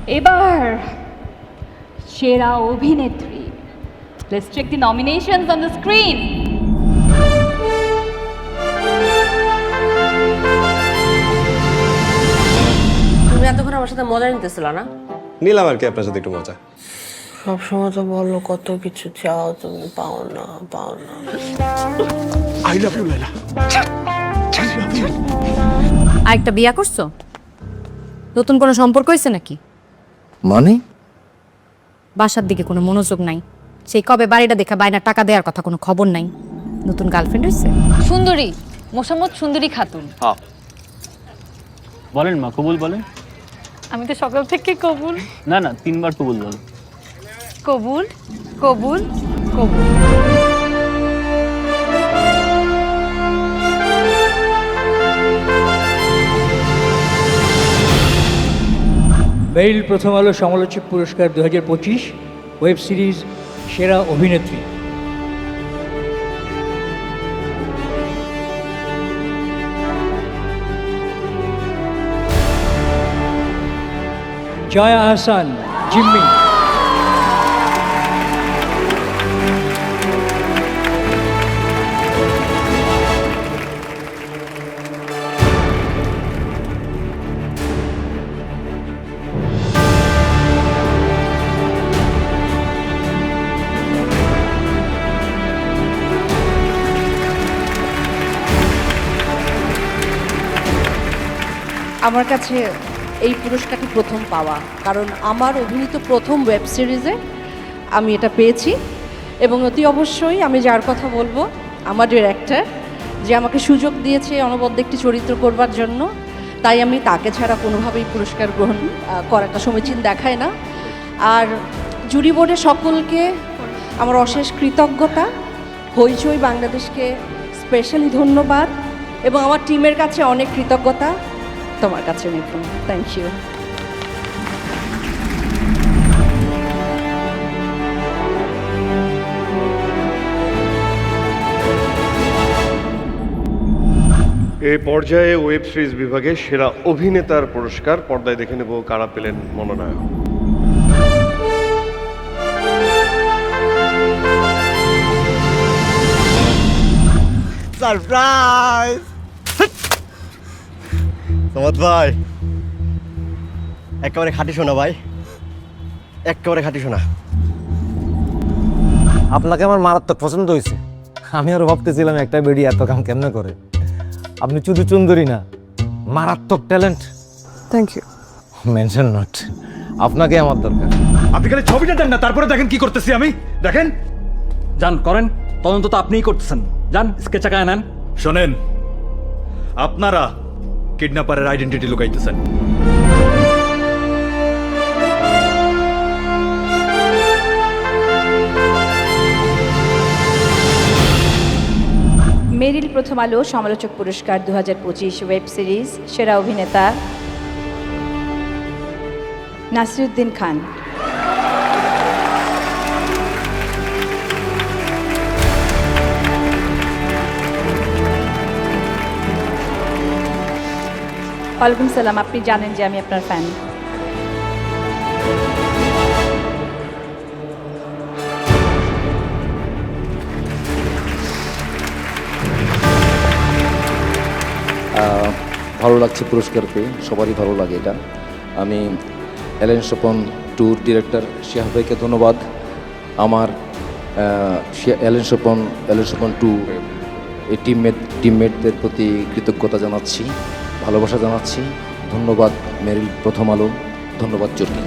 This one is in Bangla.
এবার সেরা অভিনেত্রী। Let's check the nominations on the screen. তুমি এতক্ষণ আমার সাথে মজা নিতেছিল না? নিলাম আর কি আপনার সাথে একটু মজা। সবসময় তো বলো কত কিছু চাও, তুমি পাও না। আই লাভ ইউ লাইলা। আরেকটা বিয়া করছো? নতুন কোনো সম্পর্ক হয়েছে নাকি? মানে বাসার দিকে কোনো মনোযোগ নাই, সেই কবে বাড়িটা দেখা বাইনা টাকা দেওয়ার কথা কোনো খবর নাই। নতুন গার্লফ্রেন্ড হয়েছে? সুন্দরী, মোসাম্মদ সুন্দরী খাতুন। বলেন মা, কবুল বলেন। আমি তো সকাল থেকে কবুল না না, 3 বার কবুল বলো। কবুল কবুল কবুল। মেরিল প্রথম আলো সমালোচক পুরস্কার 2025 ওয়েব সিরিজ সেরা অভিনেত্রী। জয়া আহসান, জিম্মি। আমার কাছে এই পুরস্কারটি প্রথম পাওয়া, কারণ আমার অভিনীত প্রথম ওয়েব সিরিজে আমি এটা পেয়েছি। এবং অতি অবশ্যই আমি যার কথা বলবো, আমার ডিরেক্টর, যে আমাকে সুযোগ দিয়েছে অনবদ্য একটি চরিত্র করবার জন্য, তাই আমি তাকে ছাড়া কোনোভাবেই পুরস্কার গ্রহণ করাটা সমীচীন দেখায় না। আর জুরি বোর্ডের সকলকে আমার অশেষ কৃতজ্ঞতা, হইচই বাংলাদেশকে স্পেশালি ধন্যবাদ, এবং আমার টিমের কাছে অনেক কৃতজ্ঞতা। তোমার কাছে মিঠুন, থ্যাংক ইউ। এই পর্যায়ে ওয়েব সিরিজ বিভাগে সেরা অভিনেতার পুরস্কার পর্দায় দেখে নেব কারা পেলেন মনোনয়ন। সারপ্রাইজ তোমার ভাই, একেবারে খাঁটি শোনা ভাই, একেবারে খাঁটি শোনা। আপনাকে আমার মারাত্মক পছন্দ হয়েছে। আমি আরো ভাবতেছিলাম একটা বেডি এত কাম কেমনে করে। আপনি শুধু চুন্দরী না, মারাত্মক talent. Thank you. Mention not, আপনাকে আমার দরকার। আপনি খালি ছবিটা দেন না, তারপরে দেখেন কি করতেছি আমি। দেখেন, যান করেন, তদন্ত তো আপনিই করতেছেন। যান স্কেচ আঁকায় নেন। শোনেন, আপনারা কিডন্যাপারের আইডেন্টিটি লুকাইতেছেন। মেরিল প্রথম আলো সমালোচক পুরস্কার 2025 ওয়েব সিরিজ সেরা অভিনেতা নাসিরুদ্দিন খান। ওয়ালাইকুম সালাম, আপনি জানেন যে আমি আপনার ফ্যান। ভালো লাগছে পুরস্কার পেয়ে, সবারই ভালো লাগে এটা। আমি এলেন স্বপন ট্যুর ডিরেক্টর শিহাব ভাইকে ধন্যবাদ, আমার এলেন স্বপন টু এই টিমমেটদের প্রতি কৃতজ্ঞতা জানাচ্ছি, ভালোবাসা জানাচ্ছি। ধন্যবাদ মেরিল প্রথম আলো, ধন্যবাদ চর্কি।